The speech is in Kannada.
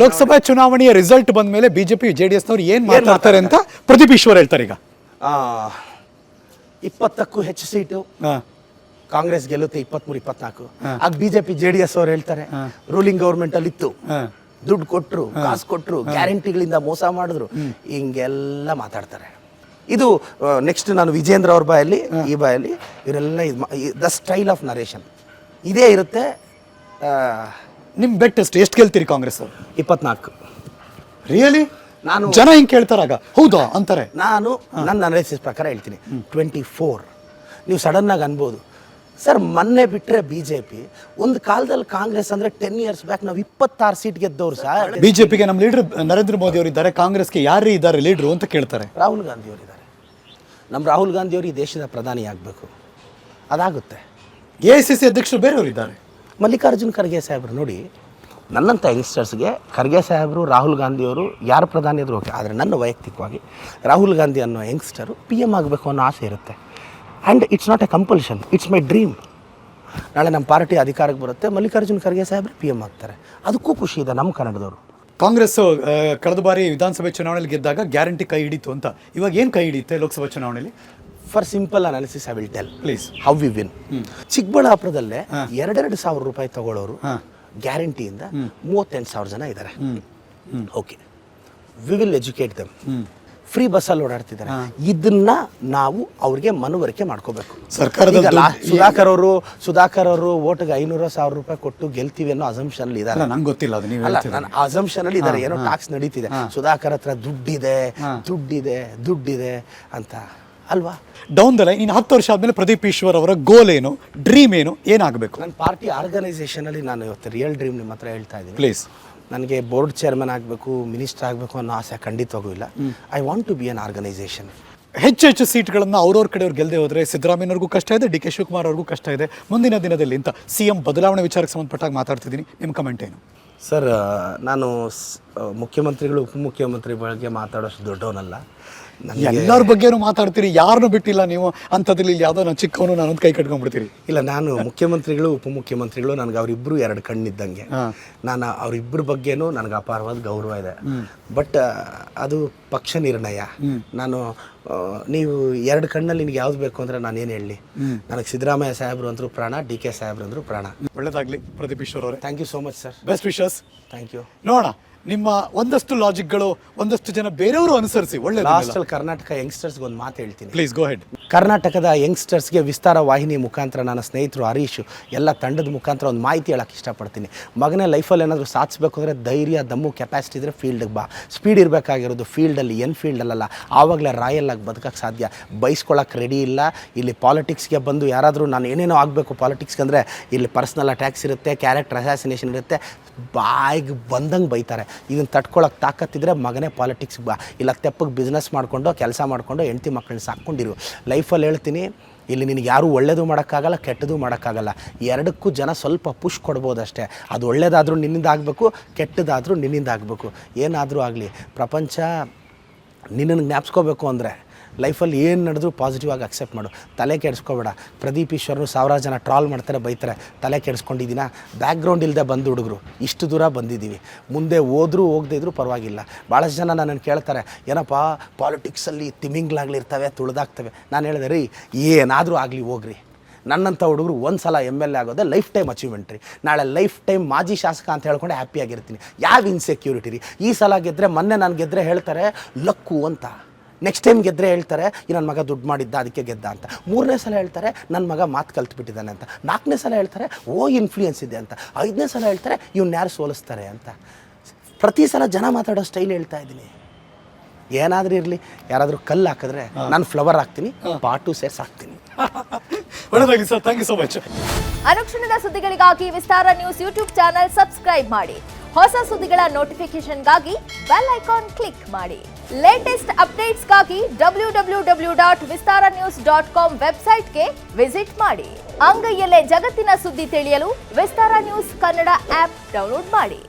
ಲೋಕಸಭಾ ಚುನಾವಣೆಯ ರಿಸಲ್ಟ್ ಬಂದ ಮೇಲೆ ಬಿಜೆಪಿ ಜೆಡಿಎಸ್ನವರು ಏನು ಮಾಡ್ತಾರೆ ಅಂತ ಪ್ರದೀಪ್ ಈಶ್ವರ್ ಹೇಳ್ತಾರೆ. ಈಗ 20ಕ್ಕೂ ಹೆಚ್ಚು ಸೀಟು ಕಾಂಗ್ರೆಸ್ ಗೆಲ್ಲುತ್ತೆ, 23-24. ಆಗ ಬಿಜೆಪಿ ಜೆಡಿಎಸ್ ಅವರು ಹೇಳ್ತಾರೆ ರೂಲಿಂಗ್ ಗವರ್ಮೆಂಟ್ ಅಲ್ಲಿ ಇತ್ತು, ದುಡ್ಡು ಕೊಟ್ರು, ಕಾಸು ಕೊಟ್ರು, ಗ್ಯಾರಂಟಿಗಳಿಂದ ಮೋಸ ಮಾಡಿದ್ರು, ಹಿಂಗೆಲ್ಲ ಮಾತಾಡ್ತಾರೆ. ಇದು ನೆಕ್ಸ್ಟ್ ನಾನು ವಿಜೇಂದ್ರ ಅವ್ರ ಬಾಯಲ್ಲಿ ಈ ಬಾಯಲ್ಲಿ ಇವರೆಲ್ಲ ದ ಸ್ಟೈಲ್ ಆಫ್ ನರೇಷನ್ ಇದೇ ಇರುತ್ತೆ. ನಿಮ್ಮ ಬೆಟ್ ಎಷ್ಟು ಗೆಲ್ತೀರಿ ಕಾಂಗ್ರೆಸ್? 24. ರಿಯಲಿ? ನಾನು ಜನ ಹಿಂಗೆ ಕೇಳ್ತಾರಾಗ ಹೌದಾ ಅಂತಾರೆ. ನಾನು ನನ್ನ ಅನಾಲಿಸಿಸ್ ಪ್ರಕಾರ ಹೇಳ್ತೀನಿ 24. ನೀವು ಸಡನ್ ಆಗಿ ಅನ್ಬೋದು ಸರ್, ಮೊನ್ನೆ ಬಿಟ್ಟರೆ ಬಿಜೆಪಿ, ಒಂದು ಕಾಲದಲ್ಲಿ ಕಾಂಗ್ರೆಸ್ ಅಂದರೆ 10 years ಬ್ಯಾಕ್ ನಾವು 26 ಸೀಟ್ ಗೆದ್ದವ್ರು ಸರ್. ಬಿಜೆಪಿಗೆ ನಮ್ಮ ಲೀಡರ್ ನರೇಂದ್ರ ಮೋದಿ ಅವರು ಇದ್ದಾರೆ, ಕಾಂಗ್ರೆಸ್ಗೆ ಯಾರು ಇದ್ದಾರೆ ಲೀಡ್ರು ಅಂತ ಕೇಳ್ತಾರೆ. ರಾಹುಲ್ ಗಾಂಧಿ ಅವರು ಇದ್ದಾರೆ. ನಮ್ಮ ರಾಹುಲ್ ಗಾಂಧಿ ಅವರು ಈ ದೇಶದ ಪ್ರಧಾನಿ ಆಗಬೇಕು, ಅದಾಗುತ್ತೆ. AICC ಅಧ್ಯಕ್ಷರು ಬೇರೆಯವರು ಇದ್ದಾರೆ, ಮಲ್ಲಿಕಾರ್ಜುನ್ ಖರ್ಗೆ ಸಾಹೇಬರು. ನೋಡಿ, ನನ್ನಂಥ ಯಂಗ್ಸ್ಟರ್ಸ್ಗೆ ಖರ್ಗೆ ಸಾಹೇಬರು, ರಾಹುಲ್ ಗಾಂಧಿಯವರು ಯಾರು ಪ್ರಧಾನಿ ಆದರೂ ಓಕೆ, ಆದರೆ ನನ್ನ ವೈಯಕ್ತಿಕವಾಗಿ ರಾಹುಲ್ ಗಾಂಧಿ ಅನ್ನೋ ಯಂಗ್ಸ್ಟರು PM ಆಗಬೇಕು ಅನ್ನೋ ಆಸೆ ಇರುತ್ತೆ. And it's not A compulsion, it's my dream. ನಾಳೆ ನಮ್ಮ ಪಾರ್ಟಿ ಅಧಿಕಾರಕ್ಕೆ ಬರುತ್ತೆ, ಮಲ್ಲಿಕಾರ್ಜುನ್ ಖರ್ಗೆ ಸಾಹೇಬರು PM ಆಗ್ತಾರೆ, ಅದಕ್ಕೂ ಖುಷಿ ಇದೆ ನಮ್ಮ ಕನ್ನಡದವರು. ಕಾಂಗ್ರೆಸ್ ಕಳೆದ ಬಾರಿ ವಿಧಾನಸಭೆ ಚುನಾವಣೆಯಲ್ಲಿ ಗೆದ್ದಾಗ ಗ್ಯಾರಂಟಿ ಕೈ ಹಿಡಿತು ಅಂತ, ಇವಾಗ ಏನು ಕೈ ಹಿಡಿಯುತ್ತೆ ಲೋಕಸಭಾ ಚುನಾವಣೆಯಲ್ಲಿ? For simple analysis I will tell please how we win. ಚಿಕ್ಕಬಳ್ಳಾಪುರದಲ್ಲೇ 2,000 ರೂಪಾಯಿ ತಗೊಳ್ಳೋರು ಗ್ಯಾರಂಟಿಯಿಂದ 38,000 ಜನ ಇದ್ದಾರೆ. Okay, we will educate them. Free ಬಸ್ಸಲ್ಲಿ ಓಡಾಡ್ತಿದ್ದಾರೆ. ಇದನ್ನ ನಾವು ಅವ್ರಿಗೆ ಮನವರಿಕೆ ಮಾಡ್ಕೋಬೇಕು. ಸರ್ಕಾರದ ಸುಧಾಕರ್ ಅವರು ಓಟ್ಗೆ 500,000 ರೂಪಾಯಿ ಕೊಟ್ಟು ಗೆಲ್ತೀವಿ ಅನ್ನೋ ಅಸಂಪ್ಷನ್ ಅಲ್ಲಿ ಇದ್ದಾರೆ. ನಂಗೆ ಗೊತ್ತಿಲ್ಲ ಅದು, ನೀವು ನಾನು ಅಸಂಪ್ಷನ್ ಅಲ್ಲಿ ಇದ್ದಾರೆ. ಏನೋ ಟಾಕ್ಸ್ ನಡೀತಿದೆ, ಸುಧಾಕರ್ ಹತ್ರ ದುಡ್ಡಿದೆ ಅಂತ ಅಲ್ವಾ? ಡೌನ್ ದ ಲೈನ್ ಇನ್ನು 10 ವರ್ಷ ಆದಮೇಲೆ ಪ್ರದೀಪ್ ಈಶ್ವರ್ ಅವರ ಗೋಲ್ ಏನು, ಡ್ರೀಮ್ ಏನು, ಏನಾಗಬೇಕು? ನನ್ನ ಪಾರ್ಟಿ ಆರ್ಗನೈಸೇಷನಲ್ಲಿ ನಾನು ಇವತ್ತು ರಿಯಲ್ ಡ್ರೀಮ್ ನಿಮ್ಮ ಹತ್ರ ಹೇಳ್ತಾ ಇದ್ದೀನಿ. ಪ್ಲೀಸ್. ನನಗೆ ಬೋರ್ಡ್ ಚೇರ್ಮನ್ ಆಗಬೇಕು, ಮಿನಿಸ್ಟರ್ ಆಗಬೇಕು ಅನ್ನೋ ಆಸೆ ಖಂಡಿತವಾಗೂ ಇಲ್ಲ. I want to be an organisation. ಹೆಚ್ಚು ಸೀಟ್ಗಳನ್ನು ಅವ್ರವ್ರ ಕಡೆಯವ್ರು ಗೆಲ್ಲದೆ ಹೋದರೆ ಸಿದ್ದರಾಮಯ್ಯವ್ರಿಗೂ ಕಷ್ಟ ಇದೆ, DK ಶಿವಕುಮಾರ್ ಅವ್ರಿಗೂ ಕಷ್ಟ ಇದೆ ಮುಂದಿನ ದಿನದಲ್ಲಿ ಅಂತ CM ಬದಲಾವಣೆ ವಿಚಾರಕ್ಕೆ ಸಂಬಂಧಪಟ್ಟಾಗ ಮಾತಾಡ್ತಿದ್ದೀನಿ. ನಿಮ್ಮ ಕಮೆಂಟ್ ಏನು? ಸರ್, ನಾನು ಮುಖ್ಯಮಂತ್ರಿಗಳು ಉಪಮುಖ್ಯಮಂತ್ರಿ ಬಗ್ಗೆ ಮಾತಾಡೋಷ್ಟು ದೊಡ್ಡವನಲ್ಲ. ಎಲ್ಲರ ಬಗ್ಗೆನೂ ಮಾತಾಡ್ತೀರಿ, ಯಾರನ್ನೂ ಬಿಟ್ಟಿಲ್ಲ ನೀವು. ಅಂಥದ್ರಲ್ಲಿ ಯಾವುದೋ ನಾನು ಚಿಕ್ಕವನು ನಾನೊಂದು ಕೈ ಕಟ್ಕೊಂಡ್ಬಿಡ್ತೀರಿ. ಇಲ್ಲ, ನಾನು ಮುಖ್ಯಮಂತ್ರಿಗಳು ಉಪಮುಖ್ಯಮಂತ್ರಿಗಳು ನನಗೆ ಅವರಿಬ್ಬರು 2 ಕಣ್ಣಿದ್ದಂಗೆ. ನಾನು ಅವರಿಬ್ಬರ ಬಗ್ಗೆನೂ ನನಗೆ ಅಪಾರವಾದ ಗೌರವ ಇದೆ. ಬಟ್ ಅದು ಪಕ್ಷ ನಿರ್ಣಯ. ನಾನು ನೀವು 2 ಕಣ್ಣಲ್ಲಿ ನಿನಗೆ ಯಾವ್ದು ಬೇಕು ಅಂದರೆ ನಾನು ಏನು ಹೇಳಲಿ? ನನಗೆ ಸಿದ್ದರಾಮಯ್ಯ ಸಾಹೇಬರು ಅಂದರು ಪ್ರಾಣ, DK ಸಾಹೇಬರು ಅಂದರು ಪ್ರಾಣ. ಒಳ್ಳೆದಾಗಲಿ ಪ್ರದೀಪ್ ಈಶ್ವರ್ ಅವರೇ. Thank you so much sir. Best wishes. Thank you. ನೋಡೋಣ ನಿಮ್ಮ ಒಂದಷ್ಟು ಲಾಜಿಕ್ಗಳು ಒಂದಷ್ಟು ಜನ ಬೇರೆಯವರು ಅನುಸರಿಸಿ. ಒಳ್ಳೆ ಲಾಸ್ಟಲ್ಲಿ ಕರ್ನಾಟಕ ಯಂಗ್ಸ್ಟರ್ಸ್ಗೆ ಒಂದು ಮಾತು ಹೇಳ್ತೀನಿ. Please go head. ಕರ್ನಾಟಕದ ಯಂಗ್ಸ್ಟರ್ಸ್ಗೆ ವಿಸ್ತಾರ ವಾಹಿನಿ ಮುಖಾಂತರ ನನ್ನ ಸ್ನೇಹಿತರು ಹರೀಶ್ ಎಲ್ಲ ತಂಡದ ಮುಖಾಂತರ ಒಂದು ಮಾಹಿತಿ ಹೇಳೋಕ್ಕೆ ಇಷ್ಟಪಡ್ತೀನಿ. ಮಗನೇ ಲೈಫಲ್ಲಿ ಏನಾದರೂ ಸಾಧಿಸಬೇಕು ಅಂದರೆ ಧೈರ್ಯ, ದಮ್ಮು, ಕೆಪಾಸಿಟಿ ಇದ್ದರೆ ಫೀಲ್ಡ್ಗೆ ಬಾ. ಸ್ಪೀಡ್ ಇರಬೇಕಾಗಿರೋದು ಫೀಲ್ಡಲ್ಲಿ, ಫೀಲ್ಡಲ್ಲ. ಆವಾಗಲೇ ರಾಯಲ್ ಆಗಿ ಬದುಕೋಕ್ಕೆ ಸಾಧ್ಯ. ಬೈಸ್ಕೊಳ್ಳೋಕೆ ರೆಡಿ ಇಲ್ಲ. ಇಲ್ಲಿ ಪಾಲಿಟಿಕ್ಸ್ಗೆ ಬಂದು ಯಾರಾದರೂ ನಾನು ಏನೇನೋ ಆಗಬೇಕು ಪಾಲಿಟಿಕ್ಸ್ಗೆ ಅಂದರೆ ಇಲ್ಲಿ ಪರ್ಸ್ನಲ್ ಅಟ್ಯಾಕ್ಸ್ ಇರುತ್ತೆ, ಕ್ಯಾರೆಕ್ಟರ್ ಅಸಾಸಿನೇಷನ್ ಇರುತ್ತೆ, ಬಾಯಿಗೆ ಬಂದಂಗೆ ಬೈತಾರೆ. ಇದನ್ನು ತಡ್ಕೊಳ್ಳೋಕೆ ತಾಕತ್ತಿದ್ರೆ ಮಗನೇ ಪಾಲಿಟಿಕ್ಸ್ ಬಾ. ಇಲ್ಲ ತೆಪ್ಪಗೆ ಬಿಸ್ನೆಸ್ ಮಾಡಿಕೊಂಡು ಕೆಲಸ ಮಾಡಿಕೊಂಡು ಹೆಂಡತಿ ಮಕ್ಕಳನ್ನ ಸಾಕ್ಕೊಂಡಿರು. ಲೈಫಲ್ಲಿ ಹೇಳ್ತೀನಿ, ಇಲ್ಲಿ ನಿನಗೆ ಯಾರೂ ಒಳ್ಳೇದು ಮಾಡೋಕ್ಕಾಗಲ್ಲ, ಕೆಟ್ಟದ್ದು ಮಾಡೋಕ್ಕಾಗಲ್ಲ. ಎರಡಕ್ಕೂ ಜನ ಸ್ವಲ್ಪ ಪುಷ್ ಕೊಡ್ಬೋದು ಅಷ್ಟೇ. ಅದು ಒಳ್ಳೇದಾದರೂ ನಿನ್ನಿಂದ ಆಗಬೇಕು, ಕೆಟ್ಟದಾದರೂ ನಿನ್ನಿಂದ ಆಗಬೇಕು. ಏನಾದರೂ ಆಗಲಿ, ಪ್ರಪಂಚ ನಿನ್ನನ್ನು ಜ್ಞಾಪಿಸ್ಕೋಬೇಕು ಅಂದರೆ ಲೈಫಲ್ಲಿ ಏನು ನಡೆದ್ರೂ ಪಾಸಿಟಿವ್ ಆಗಿ ಅಕ್ಸೆಪ್ಟ್ ಮಾಡು. ತಲೆ ಕೆಡಿಸ್ಕೋಬೇಡ. ಪ್ರದೀಪ್ ಈಶ್ವರ್ನು 1000 ಜನ ಟ್ರಾಲ್ ಮಾಡ್ತಾರೆ, ಬೈತಾರೆ. ತಲೆ ಕೆಡಿಸ್ಕೊಂಡಿದ್ದೀನ? ಬ್ಯಾಕ್ಗ್ರೌಂಡ್ ಇಲ್ಲದೆ ಬಂದು ಹುಡುಗರು ಇಷ್ಟು ದೂರ ಬಂದಿದ್ದೀವಿ. ಮುಂದೆ ಹೋಗದೇ ಇದ್ರೂ ಪರವಾಗಿಲ್ಲ. ಭಾಳಷ್ಟು ಜನ ನನ್ನನ್ನು ಕೇಳ್ತಾರೆ, ಏನಪ್ಪ ಪಾಲಿಟಿಕ್ಸಲ್ಲಿ ತಿಮಿಂಗ್ಲಾಗ್ಲಿರ್ತವೆ, ತುಳಿದಾಗ್ತವೆ. ನಾನು ಹೇಳಿದೆ, ರೀ ಏನಾದರೂ ಆಗಲಿ ಹೋಗ್ರಿ. ನನ್ನಂಥ ಹುಡುಗರು ಒಂದು ಸಲ MLA ಆಗೋದೇ ಲೈಫ್ ಟೈಮ್ ಅಚೀವ್ಮೆಂಟ್ ರೀ. ನಾಳೆ ಲೈಫ್ ಟೈಮ್ ಮಾಜಿ ಶಾಸಕ ಅಂತ ಹೇಳ್ಕೊಂಡು ಹ್ಯಾಪಿಯಾಗಿರ್ತೀನಿ. ಯಾವ ಇನ್ಸೆಕ್ಯೂರಿಟಿ ರೀ? ಈ ಸಲ ಗೆದ್ದರೆ, ಮೊನ್ನೆ ನಾನು ಗೆದ್ದರೆ ಹೇಳ್ತಾರೆ ಲಕ್ಕು ಅಂತ, ನೆಕ್ಸ್ಟ್ ಟೈಮ್ ಗೆದ್ದರೆ ಹೇಳ್ತಾರೆ ನನ್ನ ಮಗ ದುಡ್ಡು ಮಾಡಿದ್ದ ಅದಕ್ಕೆ ಗೆದ್ದ ಅಂತ, 3ನೇ ಸಲ ಹೇಳ್ತಾರೆ ನನ್ನ ಮಗ ಮಾತು ಕಲ್ತ್ಬಿಟ್ಟಿದ್ದಾನೆ ಅಂತ, 4ನೇ ಸಲ ಹೇಳ್ತಾರೆ ಇನ್ಫ್ಲೂಯೆನ್ಸ್ ಇದೆ ಅಂತ, 5ನೇ ಸಲ ಹೇಳ್ತಾರೆ ಇವ್ನು ಯಾರು ಸೋಲಿಸ್ತಾರೆ ಅಂತ. ಪ್ರತಿ ಸಲ ಜನ ಮಾತಾಡೋ ಸ್ಟೈಲ್ ಹೇಳ್ತಾ ಇದ್ದೀನಿ. ಏನಾದರೂ ಇರಲಿ, ಯಾರಾದರೂ ಕಲ್ಲು ಹಾಕಿದ್ರೆ ನಾನು ಫ್ಲವರ್ ಹಾಕ್ತೀನಿ, ಪಾಟು ಸೇರ್ಸ್ ಹಾಕ್ತೀನಿ. ಒಳ್ಳೆದಾಗಿ sir, thank you so much. ಅನುಕ್ಷಣದ ಸುದ್ದಿಗಳಿಗಾಗಿ Vistara news YouTube channel subscribe ಮಾಡಿ. ಹೊಸ ಸುದ್ದಿಗಳ ನೋಟಿಫಿಕೇಶನ್ಗಾಗಿ ಬೆಲ್ ಐಕಾನ್ ಕ್ಲಿಕ್ ಮಾಡಿ. ಲೇಟೆಸ್ಟ್ ಅಪ್ಡೇಟ್ಸ್ಗಾಗಿ www.vistaranews.com ವೆಬ್ಸೈಟ್ಗೆ ವಿಸಿಟ್ ಮಾಡಿ. ಅಂಗೈಯಲ್ಲೇ ಜಗತ್ತಿನ ಸುದ್ದಿ ತಿಳಿಯಲು Vistara news Kannada app download ಮಾಡಿ.